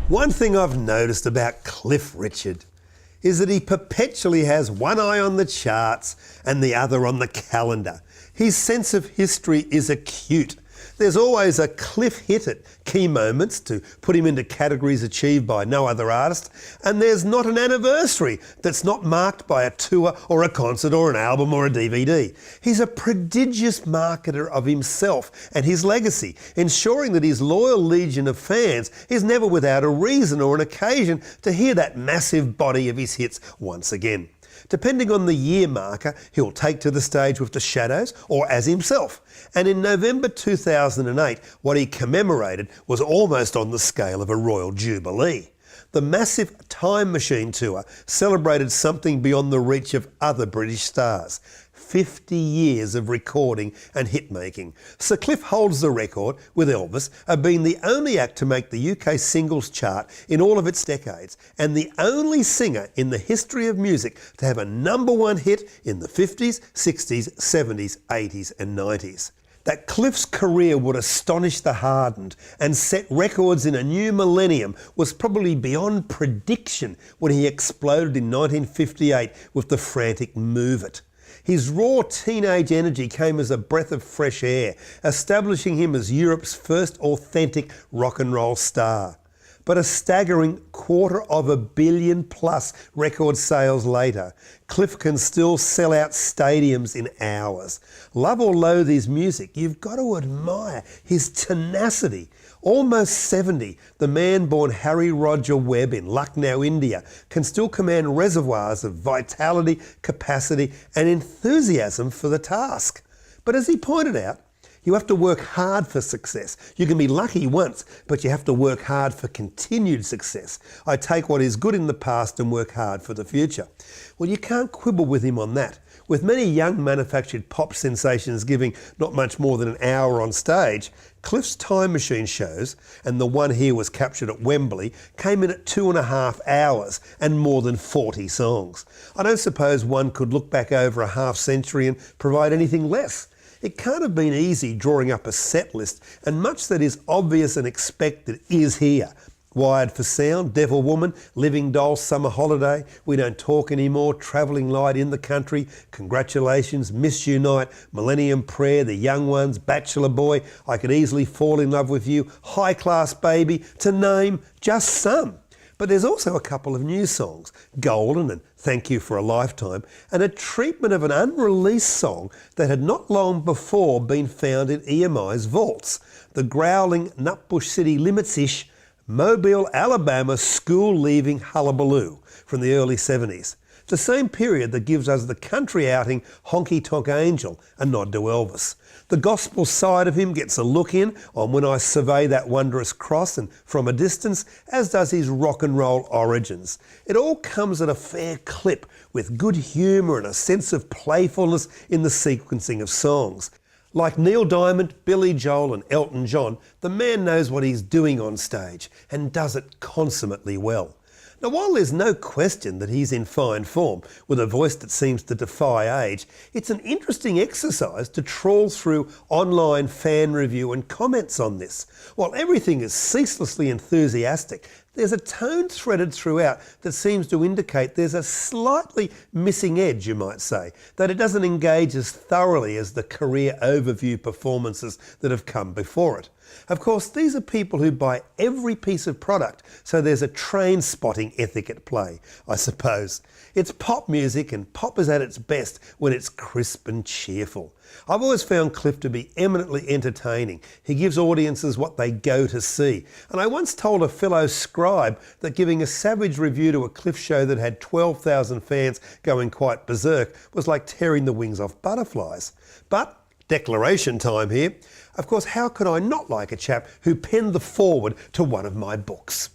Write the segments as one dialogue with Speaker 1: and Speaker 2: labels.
Speaker 1: One thing I've noticed about Cliff Richard is that he perpetually has one eye on the charts and the other on the calendar. His sense of history is acute. There's always a Cliff hit at key moments to put him into categories achieved by no other artist, and there's not an anniversary that's not marked by a tour or a concert or an album or a DVD. He's a prodigious marketer of himself and his legacy, ensuring that his loyal legion of fans is never without a reason or an occasion to hear that massive body of his hits once again. Depending on the year marker, he'll take to the stage with the Shadows or as himself. And in November 2008, what he commemorated was almost on the scale of a royal jubilee. The massive Time Machine tour celebrated something beyond the reach of other British stars. 50 years of recording and hit-making. Sir Cliff holds the record, with Elvis, of being the only act to make the UK singles chart in all of its decades, and the only singer in the history of music to have a #1 hit in the 50s, 60s, 70s, 80s and 90s. That Cliff's career would astonish the hardened and set records in a new millennium was probably beyond prediction when he exploded in 1958 with the frantic Move It. His raw teenage energy came as a breath of fresh air, establishing him as Europe's first authentic rock and roll star. But a staggering $250 million+ record sales later, Cliff can still sell out stadiums in hours. Love or loathe his music, you've got to admire his tenacity. Almost 70, the man born Harry Roger Webb in Lucknow, India, can still command reservoirs of vitality, capacity and enthusiasm for the task. But as he pointed out, you have to work hard for success. You can be lucky once, but you have to work hard for continued success. I take what is good in the past and work hard for the future. Well, you can't quibble with him on that. With many young manufactured pop sensations giving not much more than an hour on stage, Cliff's Time Machine shows, and the one here was captured at Wembley, came in at 2.5 hours and more than 40 songs. I don't suppose one could look back over a half century and provide anything less. It can't have been easy drawing up a set list, and much that is obvious and expected is here. Wired for Sound, Devil Woman, Living Doll, Summer Holiday, We Don't Talk Anymore, Travelling Light, In the Country, Congratulations, Miss You Night, Millennium Prayer, The Young Ones, Bachelor Boy, I Could Easily Fall in Love with You, High Class Baby, to name just some. But there's also a couple of new songs, Golden and Thank You for a Lifetime, and a treatment of an unreleased song that had not long before been found in EMI's vaults, the growling Nutbush City Limits-ish Mobile, Alabama school-leaving hullabaloo from the early 70s. The same period that gives us the country outing Honky Tonk Angel, a nod to Elvis. The gospel side of him gets a look in on When I Survey That Wondrous Cross and From a Distance, as does his rock and roll origins. It all comes at a fair clip, with good humour and a sense of playfulness in the sequencing of songs. Like Neil Diamond, Billy Joel and Elton John, the man knows what he's doing on stage and does it consummately well. Now, while there's no question that he's in fine form, with a voice that seems to defy age, it's an interesting exercise to trawl through online fan review and comments on this. While everything is ceaselessly enthusiastic, there's a tone threaded throughout that seems to indicate there's a slightly missing edge, you might say, that it doesn't engage as thoroughly as the career overview performances that have come before it. Of course, these are people who buy every piece of product, so there's a train spotting ethic at play, I suppose. It's pop music, and pop is at its best when it's crisp and cheerful. I've always found Cliff to be eminently entertaining. He gives audiences what they go to see. And I once told a fellow scribe that giving a savage review to a Cliff show that had 12,000 fans going quite berserk was like tearing the wings off butterflies. But declaration time here. Of course, how could I not like a chap who penned the foreword to one of my books?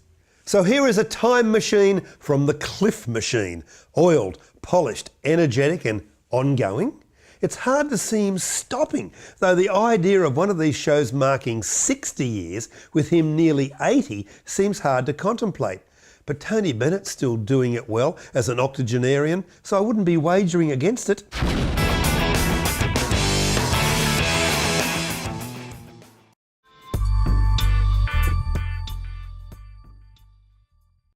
Speaker 1: So here is a time machine from the Cliff Machine. Oiled, polished, energetic and ongoing. It's hard to see him stopping, though the idea of one of these shows marking 60 years with him nearly 80 seems hard to contemplate. But Tony Bennett's still doing it well as an octogenarian, so I wouldn't be wagering against it.